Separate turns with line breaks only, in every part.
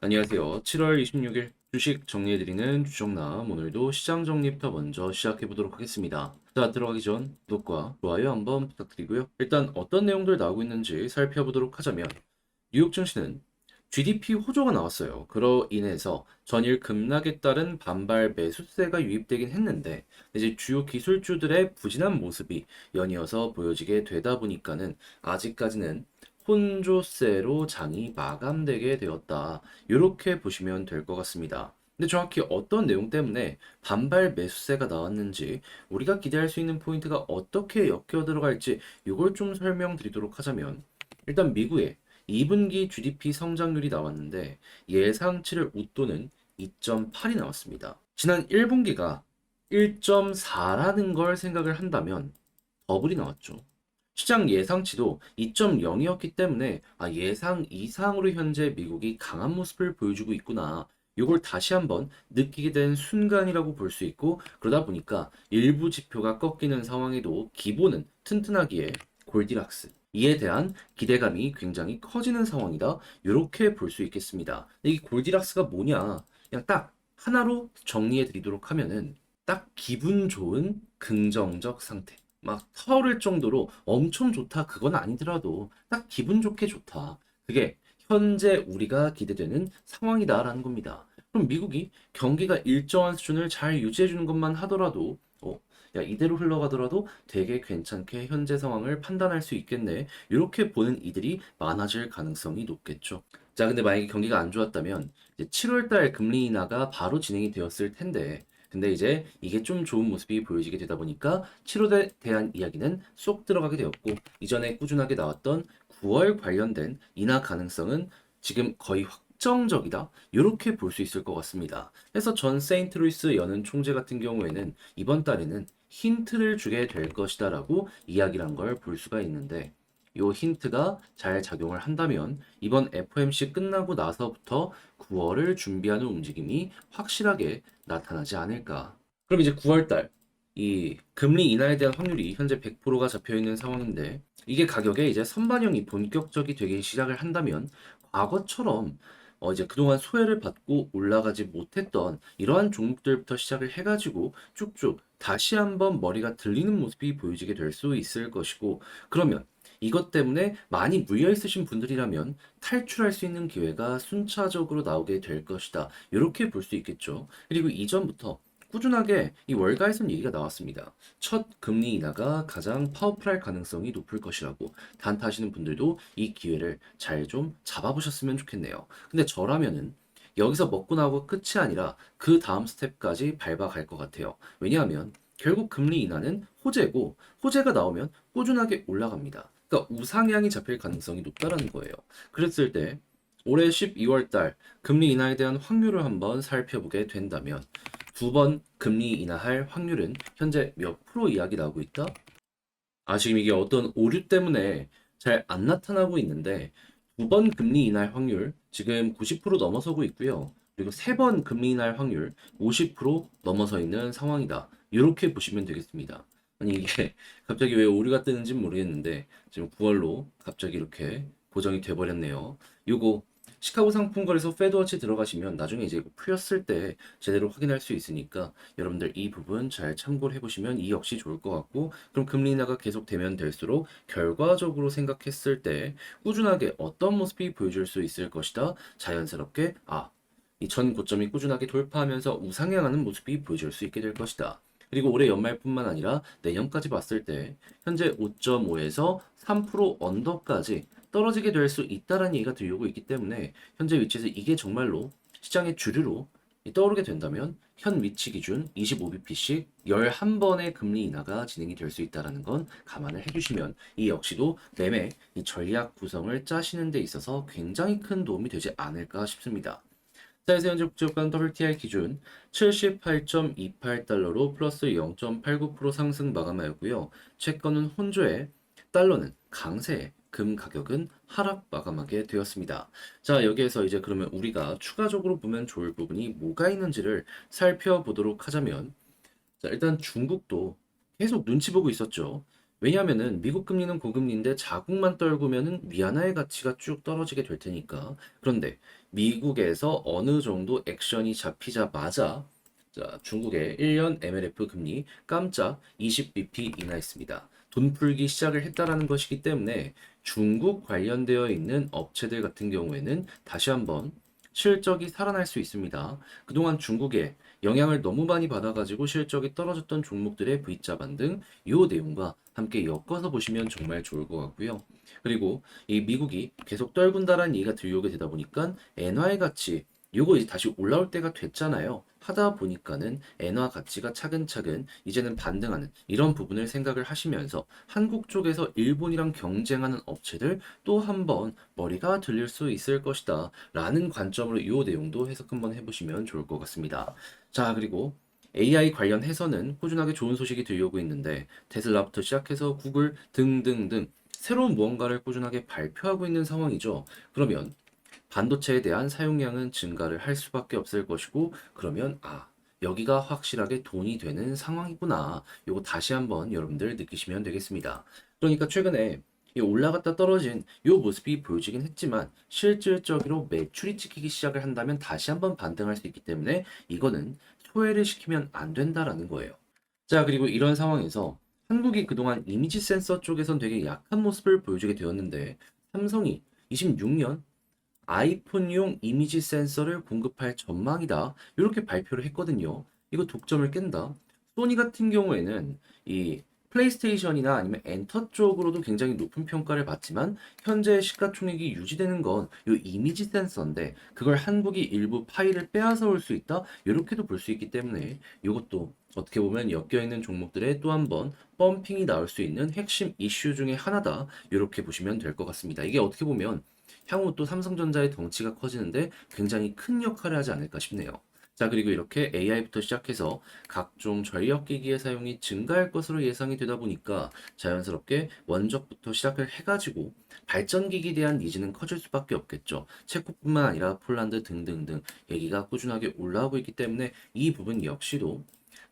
안녕하세요. 7월 26일 주식 정리해드리는 주정남. 오늘도 시장 정리부터 먼저 시작해보도록 하겠습니다. 자, 들어가기 전 구독과 좋아요 한번 부탁드리고요. 일단 어떤 내용들 나오고 있는지 살펴보도록 하자면 뉴욕 증시는 GDP 호조가 나왔어요. 그로 인해서 전일 급락에 따른 반발 매수세가 유입되긴 했는데 이제 주요 기술주들의 부진한 모습이 연이어서 보여지게 되다 보니까는 아직까지는 혼조세로 장이 마감되게 되었다. 이렇게 보시면 될 것 같습니다. 근데 정확히 어떤 내용 때문에 반발 매수세가 나왔는지 우리가 기대할 수 있는 포인트가 어떻게 엮여 들어갈지 이걸 좀 설명드리도록 하자면 일단 미국의 2분기 GDP 성장률이 나왔는데 예상치를 웃도는 2.8이 나왔습니다. 지난 1분기가 1.4라는 걸 생각을 한다면 더블이 나왔죠. 시장 예상치도 2.0이었기 때문에 예상 이상으로 현재 미국이 강한 모습을 보여주고 있구나. 이걸 다시 한번 느끼게 된 순간이라고 볼 수 있고 그러다 보니까 일부 지표가 꺾이는 상황에도 기본은 튼튼하기에 골디락스. 이에 대한 기대감이 굉장히 커지는 상황이다. 이렇게 볼 수 있겠습니다. 이 골디락스가 뭐냐? 그냥 딱 하나로 정리해 드리도록 하면은 딱 기분 좋은 긍정적 상태. 막 터오를 정도로 엄청 좋다 그건 아니더라도 딱 기분 좋게 좋다. 그게 현재 우리가 기대되는 상황이다라는 겁니다. 그럼 미국이 경기가 일정한 수준을 잘 유지해 주는 것만 하더라도 야 이대로 흘러가더라도 되게 괜찮게 현재 상황을 판단할 수 있겠네. 이렇게 보는 이들이 많아질 가능성이 높겠죠. 자, 근데 만약에 경기가 안 좋았다면 이제 7월 달 금리 인하가 바로 진행이 되었을 텐데 근데 이제 이게 좀 좋은 모습이 보여지게 되다 보니까 7월에 대한 이야기는 쏙 들어가게 되었고 이전에 꾸준하게 나왔던 9월 관련된 인하 가능성은 지금 거의 확정적이다. 이렇게 볼 수 있을 것 같습니다. 그래서 전 세인트루이스 연은 총재 같은 경우에는 이번 달에는 힌트를 주게 될 것이다라고 이야기를 한 걸 볼 수가 있는데 이 힌트가 잘 작용을 한다면 이번 FOMC 끝나고 나서부터 9월을 준비하는 움직임이 확실하게 나타나지 않을까. 그럼 이제 9월 달, 이 금리 인하에 대한 확률이 현재 100%가 잡혀 있는 상황인데 이게 가격에 이제 선반영이 본격적이 되기 시작을 한다면 과거처럼 이제 그동안 소외를 받고 올라가지 못했던 이러한 종목들부터 시작을 해가지고 쭉쭉 다시 한번 머리가 들리는 모습이 보여지게 될 수 있을 것이고 그러면 이것 때문에 많이 물려 있으신 분들이라면 탈출할 수 있는 기회가 순차적으로 나오게 될 것이다. 이렇게 볼 수 있겠죠. 그리고 이전부터 꾸준하게 이 월가에선 얘기가 나왔습니다. 첫 금리 인하가 가장 파워풀할 가능성이 높을 것이라고 단타하시는 분들도 이 기회를 잘 좀 잡아보셨으면 좋겠네요. 근데 저라면은 여기서 먹고 나오고 끝이 아니라 그 다음 스텝까지 밟아갈 것 같아요. 왜냐하면 결국 금리 인하는 호재고 호재가 나오면 꾸준하게 올라갑니다. 그러니까 우상향이 잡힐 가능성이 높다라는 거예요. 그랬을 때 올해 12월 달 금리 인하에 대한 확률을 한번 살펴보게 된다면 두 번 금리 인하할 확률은 현재 몇 프로 이야기 나오고 있다? 지금 이게 어떤 오류 때문에 잘 안 나타나고 있는데 두 번 금리 인하할 확률 지금 90% 넘어서고 있고요. 그리고 세 번 금리 인하할 확률 50% 넘어서 있는 상황이다. 이렇게 보시면 되겠습니다. 아니 이게 갑자기 왜 오류가 뜨는지 모르겠는데 지금 9월로 갑자기 이렇게 고정이 돼버렸네요. 요거 시카고 상품거래소 페드워치 들어가시면 나중에 이제 이거 풀렸을 때 제대로 확인할 수 있으니까 여러분들 이 부분 잘 참고를 해보시면 이 역시 좋을 것 같고 그럼 금리 인하가 계속되면 될수록 결과적으로 생각했을 때 꾸준하게 어떤 모습이 보여줄 수 있을 것이다. 자연스럽게 이 전 고점이 꾸준하게 돌파하면서 우상향하는 모습이 보여줄 수 있게 될 것이다. 그리고 올해 연말뿐만 아니라 내년까지 봤을 때 현재 5.5에서 3% 언더까지 떨어지게 될 수 있다라는 얘기가 들려오고 있기 때문에 현재 위치에서 이게 정말로 시장의 주류로 떠오르게 된다면 현 위치 기준 25bp씩 11번의 금리 인하가 진행이 될 수 있다는 건 감안을 해주시면 이 역시도 매매 이 전략 구성을 짜시는 데 있어서 굉장히 큰 도움이 되지 않을까 싶습니다. 자, 이제 현재 국제유가 WTI 기준 78.28달러로 플러스 0.89% 상승 마감하였고요. 채권은 혼조에 달러는 강세에 금 가격은 하락 마감하게 되었습니다. 자, 여기에서 이제 그러면 우리가 추가적으로 보면 좋을 부분이 뭐가 있는지를 살펴보도록 하자면 자, 일단 중국도 계속 눈치 보고 있었죠. 왜냐하면은 미국 금리는 고금리인데 자국만 떨구면은 위안화의 가치가 쭉 떨어지게 될 테니까. 그런데 미국에서 어느 정도 액션이 잡히자마자 자, 중국의 1년 MLF 금리 깜짝 20bp 인하했습니다. 돈 풀기 시작을 했다라는 것이기 때문에 중국 관련되어 있는 업체들 같은 경우에는 다시 한번 실적이 살아날 수 있습니다. 그동안 중국에 영향을 너무 많이 받아가지고 실적이 떨어졌던 종목들의 V자 반등 이 내용과 함께 엮어서 보시면 정말 좋을 것 같고요. 그리고 이 미국이 계속 떨군다라는 얘기가 들려오게 되다 보니까 엔화의 가치 요거 이제 다시 올라올 때가 됐잖아요. 하다 보니까는 엔화 가치가 차근차근 이제는 반등하는 이런 부분을 생각을 하시면서 한국 쪽에서 일본이랑 경쟁하는 업체들 또 한번 머리가 들릴 수 있을 것이다 라는 관점으로 이 내용도 해석 한번 해보시면 좋을 것 같습니다. 자, 그리고 AI 관련해서는 꾸준하게 좋은 소식이 들려오고 있는데 테슬라부터 시작해서 구글 등등등 새로운 무언가를 꾸준하게 발표하고 있는 상황이죠. 그러면 반도체에 대한 사용량은 증가를 할 수밖에 없을 것이고, 그러면, 여기가 확실하게 돈이 되는 상황이구나. 요거 다시 한번 여러분들 느끼시면 되겠습니다. 그러니까 최근에 이 올라갔다 떨어진 요 모습이 보여지긴 했지만, 실질적으로 매출이 찍히기 시작을 한다면 다시 한번 반등할 수 있기 때문에 이거는 소외를 시키면 안 된다라는 거예요. 자, 그리고 이런 상황에서 한국이 그동안 이미지 센서 쪽에선 되게 약한 모습을 보여주게 되었는데, 삼성이 26년 아이폰용 이미지 센서를 공급할 전망이다. 이렇게 발표를 했거든요. 이거 독점을 깬다. 소니 같은 경우에는 이 플레이스테이션이나 아니면 엔터 쪽으로도 굉장히 높은 평가를 받지만 현재 시가총액이 유지되는 건 이 이미지 센서인데 그걸 한국이 일부 파일을 빼앗아 올 수 있다. 이렇게도 볼 수 있기 때문에 이것도 어떻게 보면 엮여있는 종목들의 또 한 번 펌핑이 나올 수 있는 핵심 이슈 중에 하나다. 이렇게 보시면 될 것 같습니다. 이게 어떻게 보면 향후 또 삼성전자의 덩치가 커지는데 굉장히 큰 역할을 하지 않을까 싶네요. 자, 그리고 이렇게 AI부터 시작해서 각종 전력기기의 사용이 증가할 것으로 예상이 되다 보니까 자연스럽게 원적부터 시작을 해가지고 발전기기에 대한 니즈는 커질 수밖에 없겠죠. 체코뿐만 아니라 폴란드 등등등 얘기가 꾸준하게 올라오고 있기 때문에 이 부분 역시도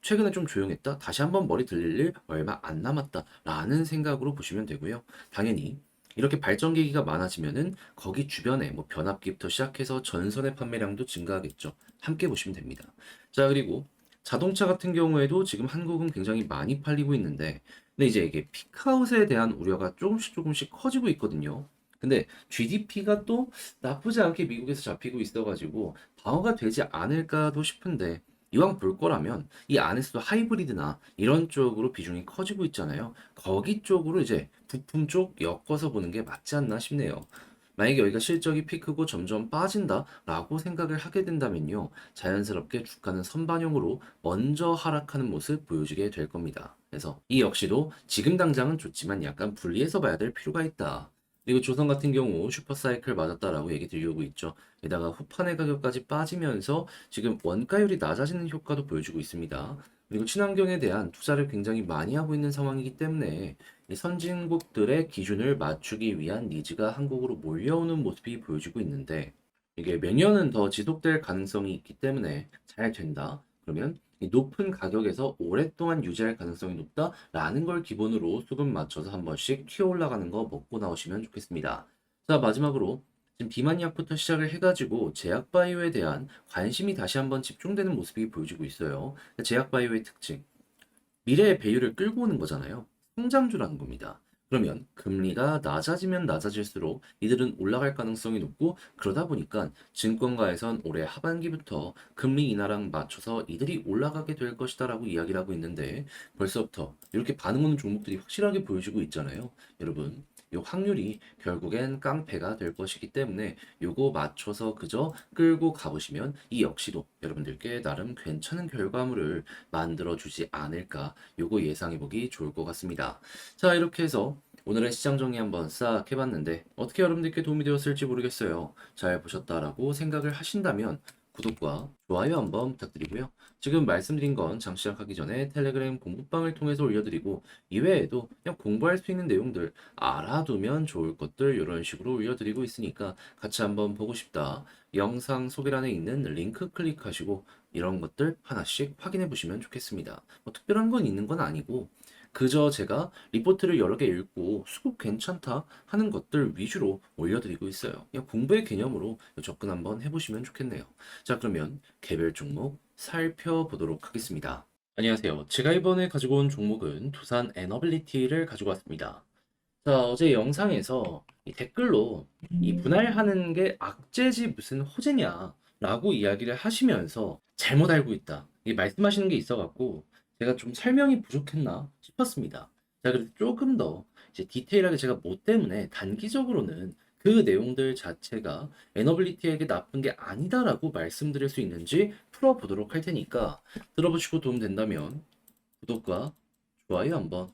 최근에 좀 조용했다? 다시 한번 머리 들릴 일 얼마 안 남았다라는 생각으로 보시면 되고요. 당연히 이렇게 발전 기기가 많아지면은 거기 주변에 뭐 변압기부터 시작해서 전선의 판매량도 증가하겠죠. 함께 보시면 됩니다. 자, 그리고 자동차 같은 경우에도 지금 한국은 굉장히 많이 팔리고 있는데, 근데 이제 이게 픽아웃에 대한 우려가 조금씩 커지고 있거든요. 근데 GDP가 또 나쁘지 않게 미국에서 잡히고 있어가지고 방어가 되지 않을까도 싶은데, 이왕 볼 거라면 이 안에서도 하이브리드나 이런 쪽으로 비중이 커지고 있잖아요. 거기 쪽으로 이제 부품 쪽 엮어서 보는 게 맞지 않나 싶네요. 만약에 여기가 실적이 피크고 점점 빠진다라고 생각을 하게 된다면요. 자연스럽게 주가는 선반영으로 먼저 하락하는 모습 보여주게 될 겁니다. 그래서 이 역시도 지금 당장은 좋지만 약간 분리해서 봐야 될 필요가 있다. 그리고 조선 같은 경우 슈퍼사이클 맞았다라고 얘기 드리고 있죠. 게다가 후판의 가격까지 빠지면서 지금 원가율이 낮아지는 효과도 보여주고 있습니다. 그리고 친환경에 대한 투자를 굉장히 많이 하고 있는 상황이기 때문에 이 선진국들의 기준을 맞추기 위한 니즈가 한국으로 몰려오는 모습이 보여지고 있는데 이게 몇 년은 더 지속될 가능성이 있기 때문에 잘 된다. 그러면 이 높은 가격에서 오랫동안 유지할 가능성이 높다라는 걸 기본으로 수급 맞춰서 한 번씩 튀어 올라가는 거 먹고 나오시면 좋겠습니다. 자, 마지막으로 지금 비만약부터 시작을 해가지고 제약바이오에 대한 관심이 다시 한번 집중되는 모습이 보여지고 있어요. 제약바이오의 특징. 미래의 배율을 끌고 오는 거잖아요. 성장주라는 겁니다. 그러면 금리가 낮아지면 낮아질수록 이들은 올라갈 가능성이 높고 그러다 보니까 증권가에선 올해 하반기부터 금리 인하랑 맞춰서 이들이 올라가게 될 것이다라고 이야기를 하고 있는데 벌써부터 이렇게 반응 오는 종목들이 확실하게 보여지고 있잖아요. 여러분, 이 확률이 결국엔 깡패가 될 것이기 때문에 요거 맞춰서 그저 끌고 가보시면 이 역시도 여러분들께 나름 괜찮은 결과물을 만들어주지 않을까 요거 예상해보기 좋을 것 같습니다. 자, 이렇게 해서 오늘의 시장 정리 한번 싹 해봤는데 어떻게 여러분들께 도움이 되었을지 모르겠어요. 잘 보셨다라고 생각을 하신다면 구독과 좋아요 한번 부탁드리고요. 지금 말씀드린 건 장 시작하기 전에 텔레그램 공부방을 통해서 올려드리고 이외에도 그냥 공부할 수 있는 내용들 알아두면 좋을 것들 이런 식으로 올려드리고 있으니까 같이 한번 보고 싶다. 영상 소개란에 있는 링크 클릭하시고 이런 것들 하나씩 확인해 보시면 좋겠습니다. 뭐 특별한 건 있는 건 아니고 그저 제가 리포트를 여러 개 읽고 수급 괜찮다 하는 것들 위주로 올려드리고 있어요. 그냥 공부의 개념으로 접근 한번 해보시면 좋겠네요. 자, 그러면 개별 종목 살펴보도록 하겠습니다. 안녕하세요. 제가 이번에 가지고 온 종목은 두산 에너빌리티를 가지고 왔습니다. 자, 어제 영상에서 이 댓글로 이 분할하는 게 악재지 무슨 호재냐 라고 이야기를 하시면서 잘못 알고 있다. 이 말씀하시는 게 있어갖고 제가 좀 설명이 부족했나 싶었습니다. 자, 그래서 조금 더 이제 디테일하게 제가 뭐 때문에 단기적으로는 그 내용들 자체가 에너빌리티에게 나쁜 게 아니다라고 말씀드릴 수 있는지 풀어보도록 할 테니까 들어보시고 도움 된다면 구독과 좋아요 한번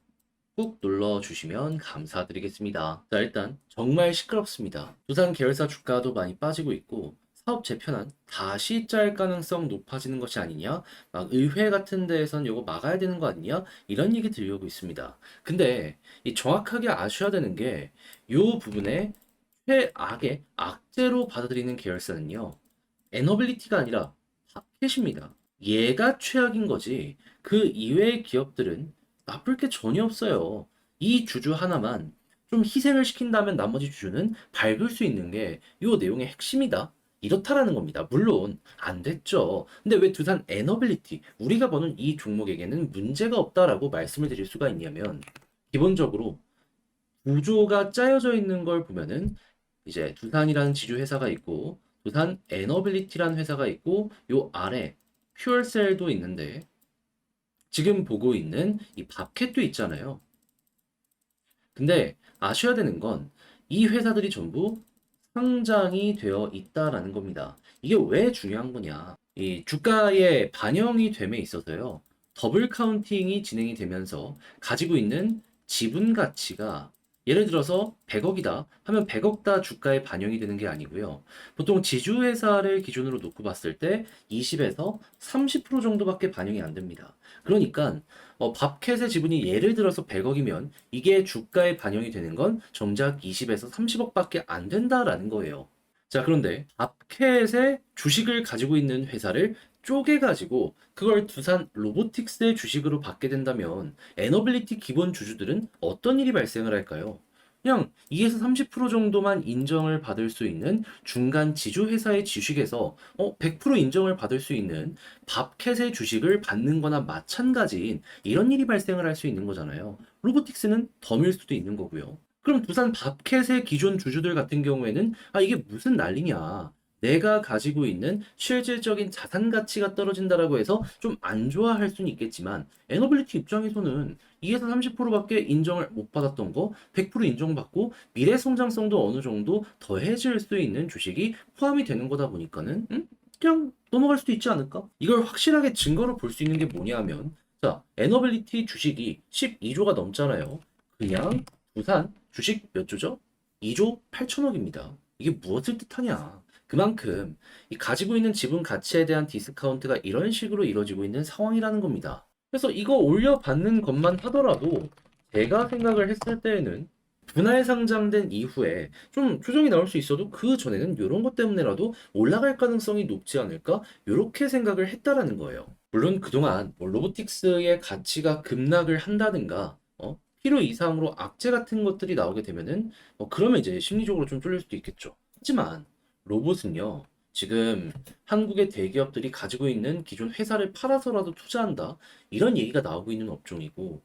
꾹 눌러주시면 감사드리겠습니다. 자, 일단 정말 시끄럽습니다. 두산 계열사 주가도 많이 빠지고 있고 사업 재편안 다시 짤 가능성 높아지는 것이 아니냐, 막 의회 같은 데에선 이거 막아야 되는 거 아니냐, 이런 얘기 들려오고 있습니다. 근데 이 정확하게 아셔야 되는 게 이 부분에 최악의 악재로 받아들이는 계열사는요, 에너빌리티가 아니라 팝켓입니다. 얘가 최악인 거지. 그 이외의 기업들은 나쁠 게 전혀 없어요. 이 주주 하나만 좀 희생을 시킨다면 나머지 주주는 밟을 수 있는 게 이 내용의 핵심이다. 이렇다라는 겁니다. 물론 안 됐죠. 근데 왜 두산 에너빌리티, 우리가 보는 이 종목에게는 문제가 없다라고 말씀을 드릴 수가 있냐면, 기본적으로 구조가 짜여져 있는 걸 보면은 이제 두산이라는 지주 회사가 있고 두산 에너빌리티라는 회사가 있고 요 아래 퓨얼셀도 있는데 지금 보고 있는 이 밥캣도 있잖아요. 근데 아셔야 되는 건 이 회사들이 전부 상장이 되어 있다라는 겁니다. 이게 왜 중요한 거냐? 이 주가에 반영이 됨에 있어서요. 더블 카운팅이 진행이 되면서 가지고 있는 지분 가치가 예를 들어서 100억이다 하면 100억 다 주가에 반영이 되는 게 아니고요. 보통 지주회사를 기준으로 놓고 봤을 때 20에서 30% 정도밖에 반영이 안 됩니다. 그러니까 밥캣의 지분이 예를 들어서 100억이면 이게 주가에 반영이 되는 건 정작 20에서 30억밖에 안 된다라는 거예요. 자, 그런데 밥캣의 주식을 가지고 있는 회사를 쪼개가지고 그걸 두산 로보틱스의 주식으로 받게 된다면 에너빌리티 기본 주주들은 어떤 일이 발생을 할까요? 그냥 2에서 30% 정도만 인정을 받을 수 있는 중간 지주 회사의 주식에서 100% 인정을 받을 수 있는 밥캣의 주식을 받는 거나 마찬가지인 이런 일이 발생을 할 수 있는 거잖아요. 로보틱스는 덤일 수도 있는 거고요. 그럼 두산 밥캣의 기존 주주들 같은 경우에는 이게 무슨 난리냐. 내가 가지고 있는 실질적인 자산 가치가 떨어진다라고 해서 좀 안 좋아할 수는 있겠지만 에너빌리티 입장에서는 2에서 30%밖에 인정을 못 받았던 거 100% 인정받고 미래 성장성도 어느 정도 더해질 수 있는 주식이 포함이 되는 거다 보니까는 그냥 넘어갈 수도 있지 않을까? 이걸 확실하게 증거로 볼 수 있는 게 뭐냐 하면 자, 에너빌리티 주식이 12조가 넘잖아요. 그냥 두산 주식 몇 조죠? 2조 8천억입니다. 이게 무엇을 뜻하냐? 그만큼 이 가지고 있는 지분 가치에 대한 디스카운트가 이런 식으로 이루어지고 있는 상황이라는 겁니다. 그래서 이거 올려받는 것만 하더라도 제가 생각을 했을 때에는 분할 상장된 이후에 좀 조정이 나올 수 있어도 그 전에는 이런 것 때문에라도 올라갈 가능성이 높지 않을까? 이렇게 생각을 했다라는 거예요. 물론 그동안 뭐 로보틱스의 가치가 급락을 한다든가 필요 이상으로 악재 같은 것들이 나오게 되면은 그러면 이제 심리적으로 좀 쫄릴 수도 있겠죠. 하지만 로봇은요, 지금 한국의 대기업들이 가지고 있는 기존 회사를 팔아서라도 투자한다. 이런 얘기가 나오고 있는 업종이고,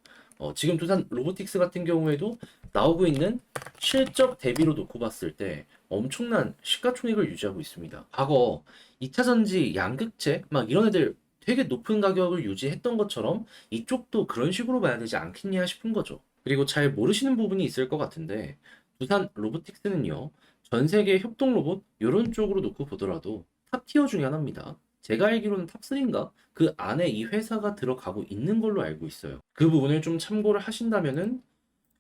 지금 두산 로보틱스 같은 경우에도 나오고 있는 실적 대비로 놓고 봤을 때 엄청난 시가총액을 유지하고 있습니다. 과거 2차전지, 양극재, 막 이런 애들 되게 높은 가격을 유지했던 것처럼 이쪽도 그런 식으로 봐야 되지 않겠냐 싶은 거죠. 그리고 잘 모르시는 부분이 있을 것 같은데, 두산 로보틱스는요, 전 세계 협동 로봇 이런 쪽으로 놓고 보더라도 탑티어 중에 하나입니다. 제가 알기로는 탑3인가? 그 안에 이 회사가 들어가고 있는 걸로 알고 있어요. 그 부분을 좀 참고를 하신다면은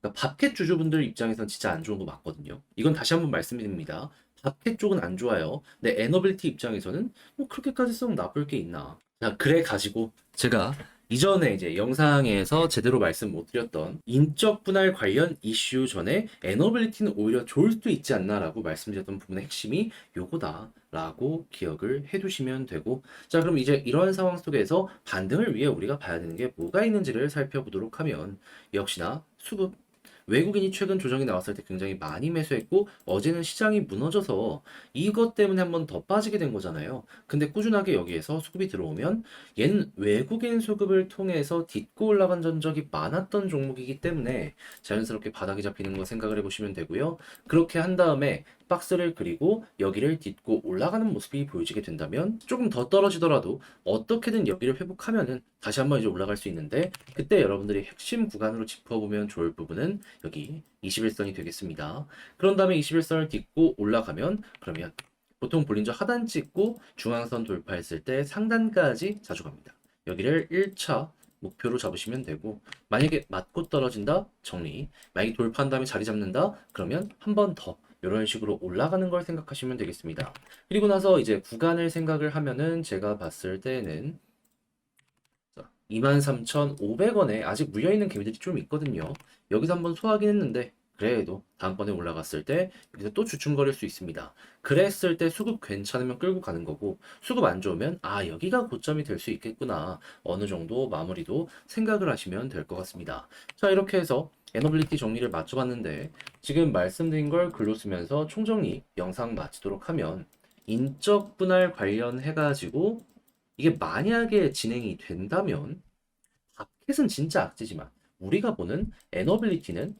그러니까 밥캣 주주분들 입장에선 진짜 안 좋은 거 맞거든요. 이건 다시 한번 말씀드립니다. 밥캣 쪽은 안 좋아요. 근데 에너빌티 입장에서는 뭐 그렇게까지 썩 나쁠 게 있나. 자, 그래 가지고 제가 이전에 이제 영상에서 제대로 말씀 못 드렸던 인적 분할 관련 이슈 전에 에너빌리티는 오히려 좋을 수도 있지 않나라고 말씀드렸던 부분의 핵심이 요거다. 라고 기억을 해두시면 되고, 자, 그럼 이제 이런 상황 속에서 반등을 위해 우리가 봐야 되는 게 뭐가 있는지를 살펴보도록 하면, 역시나 수급, 외국인이 최근 조정이 나왔을 때 굉장히 많이 매수했고, 어제는 시장이 무너져서 이것 때문에 한번 더 빠지게 된 거잖아요. 근데 꾸준하게 여기에서 수급이 들어오면 얘는 외국인 수급을 통해서 딛고 올라간 전적이 많았던 종목이기 때문에 자연스럽게 바닥이 잡히는 거 생각을 해보시면 되고요. 그렇게 한 다음에 박스를 그리고 여기를 딛고 올라가는 모습이 보여지게 된다면 조금 더 떨어지더라도 어떻게든 여기를 회복하면은 다시 한번 이제 올라갈 수 있는데, 그때 여러분들이 핵심 구간으로 짚어보면 좋을 부분은 여기 21선이 되겠습니다. 그런 다음에 21선을 딛고 올라가면, 그러면 보통 볼린저 하단 찍고 중앙선 돌파했을 때 상단까지 자주 갑니다. 여기를 1차 목표로 잡으시면 되고, 만약에 맞고 떨어진다? 정리. 만약에 돌파한 다음에 자리 잡는다? 그러면 한 번 더 이런 식으로 올라가는 걸 생각하시면 되겠습니다. 그리고 나서 이제 구간을 생각을 하면은 제가 봤을 때는 23,500원에 아직 물려있는 개미들이 좀 있거든요. 여기서 한번 소화하긴 했는데 그래도 다음번에 올라갔을 때 여기서 또 주춤거릴 수 있습니다. 그랬을 때 수급 괜찮으면 끌고 가는 거고, 수급 안 좋으면 아, 여기가 고점이 될 수 있겠구나, 어느 정도 마무리도 생각을 하시면 될 것 같습니다. 자, 이렇게 해서 에너빌리티 정리를 맞춰봤는데, 지금 말씀드린 걸 글로 쓰면서 총정리 영상 마치도록 하면, 인적 분할 관련해가지고 이게 만약에 진행이 된다면, 값켓은 진짜 악재지만 우리가 보는 에너빌리티는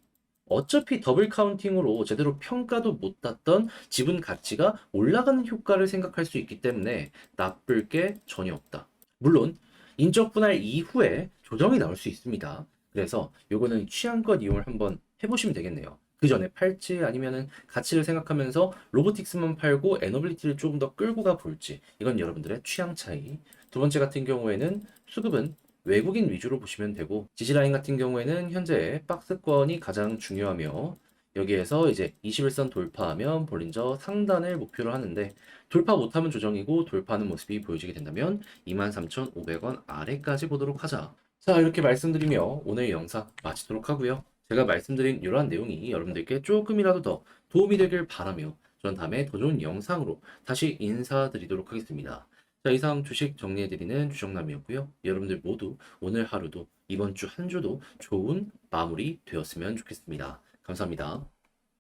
어차피 더블 카운팅으로 제대로 평가도 못 땄던 지분 가치가 올라가는 효과를 생각할 수 있기 때문에 나쁠 게 전혀 없다. 물론 인적 분할 이후에 조정이 나올 수 있습니다. 그래서 요거는 취향껏 이용을 한번 해보시면 되겠네요. 그 전에 팔지 아니면은 가치를 생각하면서 로보틱스만 팔고 에너빌리티를 조금 더 끌고 가 볼지, 이건 여러분들의 취향 차이. 두 번째 같은 경우에는 수급은 외국인 위주로 보시면 되고, 지지라인 같은 경우에는 현재 박스권이 가장 중요하며, 여기에서 이제 21선 돌파하면 볼린저 상단을 목표로 하는데, 돌파 못하면 조정이고 돌파하는 모습이 보여지게 된다면 23,500원 아래까지 보도록 하자. 자, 이렇게 말씀드리며 오늘 영상 마치도록 하고요. 제가 말씀드린 이러한 내용이 여러분들께 조금이라도 더 도움이 되길 바라며, 전 다음에 더 좋은 영상으로 다시 인사드리도록 하겠습니다. 자, 이상 주식 정리해드리는 주정남이었고요. 여러분들 모두 오늘 하루도, 이번 주 한 주도 좋은 마무리 되었으면 좋겠습니다. 감사합니다.